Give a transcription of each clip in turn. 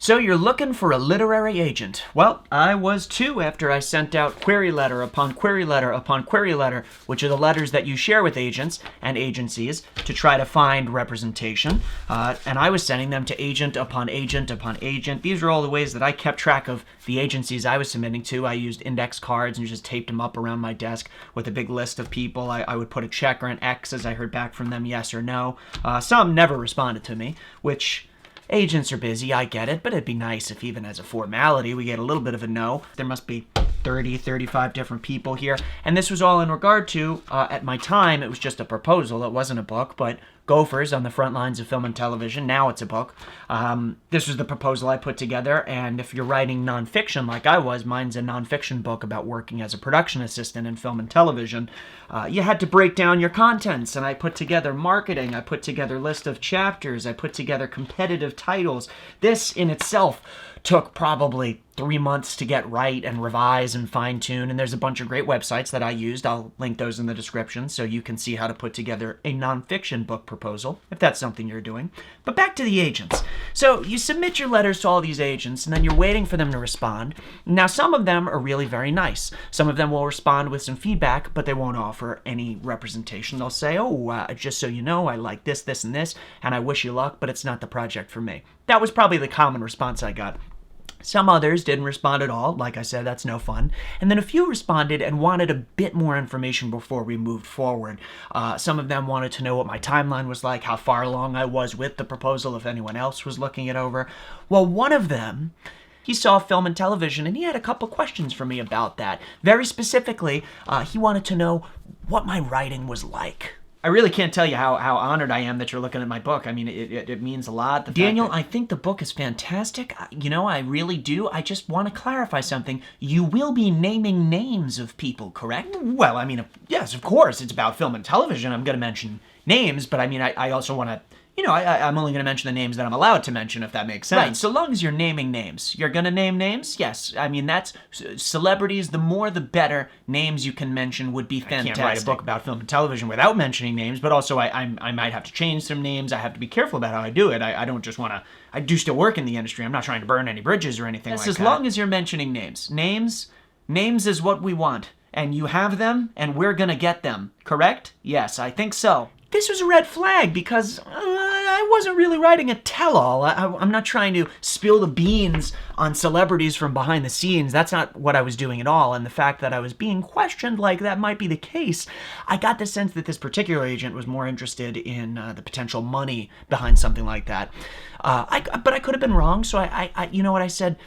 So you're looking for a literary agent. Well, I was too after I sent out query letter upon query letter upon query letter, which are the letters that you share with agents and agencies to try to find representation. And I was sending them to agent upon agent upon agent. These are all the ways that I kept track of the agencies I was submitting to. I used index cards and just taped them up around my desk with a big list of people. I would put a check or an X as I heard back from them, yes or no. Some never responded to me, which... agents are busy, I get it, but it'd be nice if even as a formality we get a little bit of a no. There must be 30, 35 different people here. And this was all in regard to, at my time, it was just a proposal. It wasn't a book, but Gophers on the front lines of film and television. Now it's a book. This was the proposal I put together, and if you're writing nonfiction like I was, mine's a nonfiction book about working as a production assistant in film and television, you had to break down your contents, and I put together marketing, I put together list of chapters, I put together competitive titles. This in itself took probably 3 months to get right and revise and fine-tune, and there's a bunch of great websites that I used. I'll link those in the description so you can see how to put together a nonfiction book proposal, if that's something you're doing. But back to the agents. So you submit your letters to all these agents, and then you're waiting for them to respond. Now, some of them are really very nice. Some of them will respond with some feedback, but they won't offer any representation. They'll say, just so you know, I like this, this, and this, and I wish you luck, but it's not the project for me. That was probably the common response I got. Some others didn't respond at all. Like I said, that's no fun. And then a few responded and wanted a bit more information before we moved forward. Some of them wanted to know what my timeline was like, how far along I was with the proposal, if anyone else was looking it over. Well, one of them, he saw film and television, and he had a couple questions for me about that. Very specifically, he wanted to know what my writing was like. I really can't tell you how honored I am that you're looking at my book. I mean, it means a lot. Daniel, I think the book is fantastic. I really do. I just want to clarify something. You will be naming names of people, correct? Well, I mean, yes, of course. It's about film and television. I'm going to mention names, but I mean, I also want to... I'm only going to mention the names that I'm allowed to mention, if that makes sense. Right, so long as you're naming names. You're going to name names? Yes. I mean, that's... celebrities, the more the better names you can mention would be fantastic. I can't write a book about film and television without mentioning names, but also I might have to change some names. I have to be careful about how I do it. I don't just want to... I do still work in the industry. I'm not trying to burn any bridges or anything like that. As long as you're mentioning names. Names is what we want. And you have them, and we're going to get them. Correct? Yes, I think so. This was a red flag because I wasn't really writing a tell-all. I'm not trying to spill the beans on celebrities from behind the scenes. That's not what I was doing at all. And the fact that I was being questioned like that might be the case, I got the sense that this particular agent was more interested in the potential money behind something like that. But I could have been wrong, so you know what I said?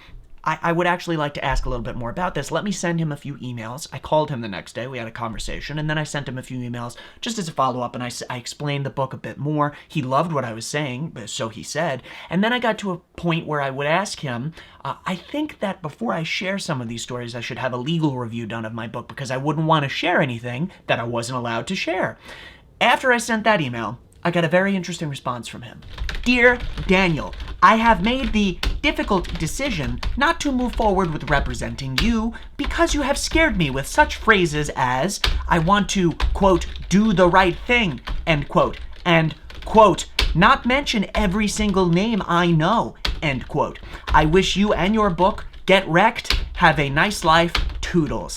I would actually like to ask a little bit more about this. Let me send him a few emails. I called him the next day. We had a conversation, and then I sent him a few emails just as a follow-up, and I explained the book a bit more. He loved what I was saying, so he said. And then I got to a point where I would ask him, I think that before I share some of these stories, I should have a legal review done of my book because I wouldn't want to share anything that I wasn't allowed to share. After I sent that email, I got a very interesting response from him. Dear Daniel, I have made the difficult decision not to move forward with representing you because you have scared me with such phrases as, I want to, quote, do the right thing, end quote, and, quote, not mention every single name I know, end quote. I wish you and your book get wrecked. Have a nice life. Toodles.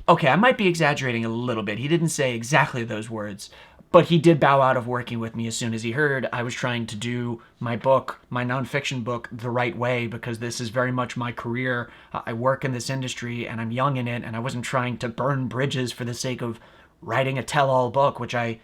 Okay, I might be exaggerating a little bit. He didn't say exactly those words. But he did bow out of working with me as soon as he heard I was trying to do my book, my nonfiction book, the right way, because this is very much my career. I work in this industry, and I'm young in it, and I wasn't trying to burn bridges for the sake of writing a tell-all book, which I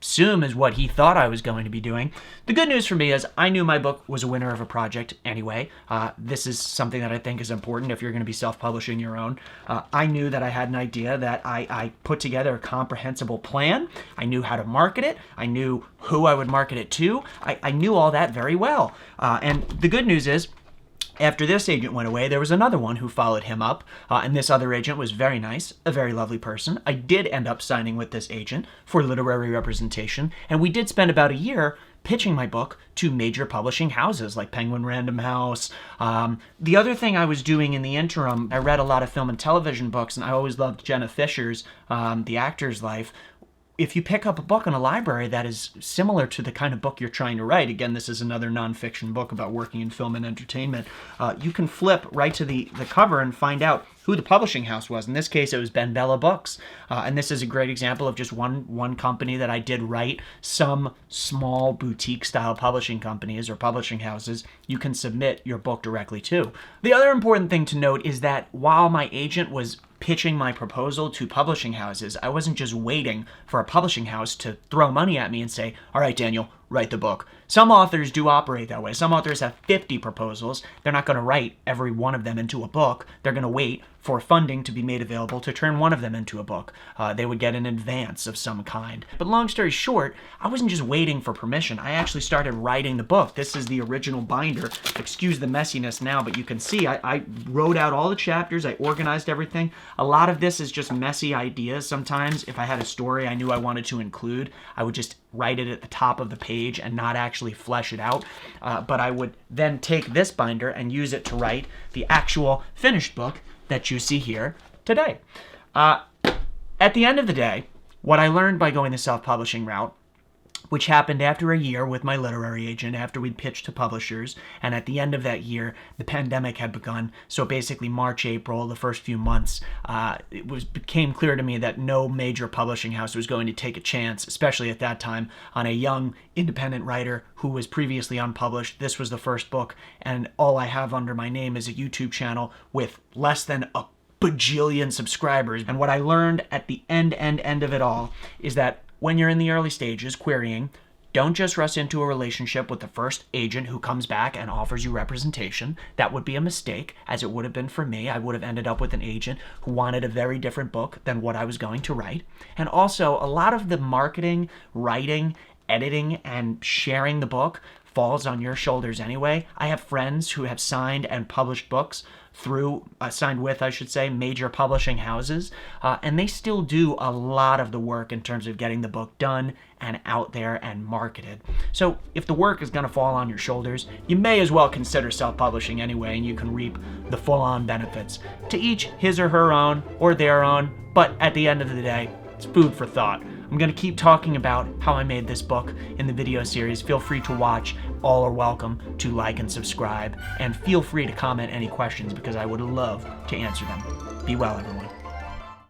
assume is what he thought I was going to be doing. The good news for me is I knew my book was a winner of a project anyway. This is something that I think is important if you're going to be self-publishing your own. I knew that I had an idea that I put together a comprehensible plan. I knew how to market it. I knew who I would market it to. I knew all that very well. And the good news is, after this agent went away, there was another one who followed him up, and this other agent was very nice, a very lovely person. I did end up signing with this agent for literary representation, and we did spend about a year pitching my book to major publishing houses like Penguin Random House. The other thing I was doing in the interim, I read a lot of film and television books, and I always loved Jenna Fischer's The Actor's Life. if you pick up a book in a library that is similar to the kind of book you're trying to write, again, this is another nonfiction book about working in film and entertainment, you can flip right to the cover and find out who the publishing house was. In this case, it was Ben Bella Books. And this is a great example of just one company that I did write. Some small boutique-style publishing companies or publishing houses you can submit your book directly to. The other important thing to note is that while my agent was pitching my proposal to publishing houses, I wasn't just waiting for a publishing house to throw money at me and say, all right, Daniel, write the book. Some authors do operate that way. Some authors have 50 proposals. They're not going to write every one of them into a book. They're going to wait for funding to be made available to turn one of them into a book. They would get an advance of some kind. But long story short, I wasn't just waiting for permission. I actually started writing the book. This is the original binder. Excuse the messiness now, but you can see I wrote out all the chapters. I organized everything. A lot of this is just messy ideas. Sometimes if I had a story I knew I wanted to include, I would just write it at the top of the page and not actually flesh it out. But I would then take this binder and use it to write the actual finished book that you see here today. At the end of the day, what I learned by going the self-publishing route, which happened after a year with my literary agent, after we'd pitched to publishers, and at the end of that year, the pandemic had begun. So basically March, April, the first few months, became clear to me that no major publishing house was going to take a chance, especially at that time, on a young independent writer who was previously unpublished. This was the first book, and all I have under my name is a YouTube channel with less than a bajillion subscribers. And what I learned at the end of it all is that when you're in the early stages querying, don't just rush into a relationship with the first agent who comes back and offers you representation. That would be a mistake, as it would have been for me. I would have ended up with an agent who wanted a very different book than what I was going to write. And also, a lot of the marketing, writing, editing, and sharing the book falls on your shoulders anyway. I have friends who have signed and published books through, signed with, I should say, major publishing houses, and they still do a lot of the work in terms of getting the book done and out there and marketed. So if the work is going to fall on your shoulders, you may as well consider self-publishing anyway, and you can reap the full-on benefits. To each his or her own, or their own, but at the end of the day, it's food for thought. I'm going to keep talking about how I made this book in the video series. Feel free to watch. All are welcome to like and subscribe. And feel free to comment any questions because I would love to answer them. Be well, everyone.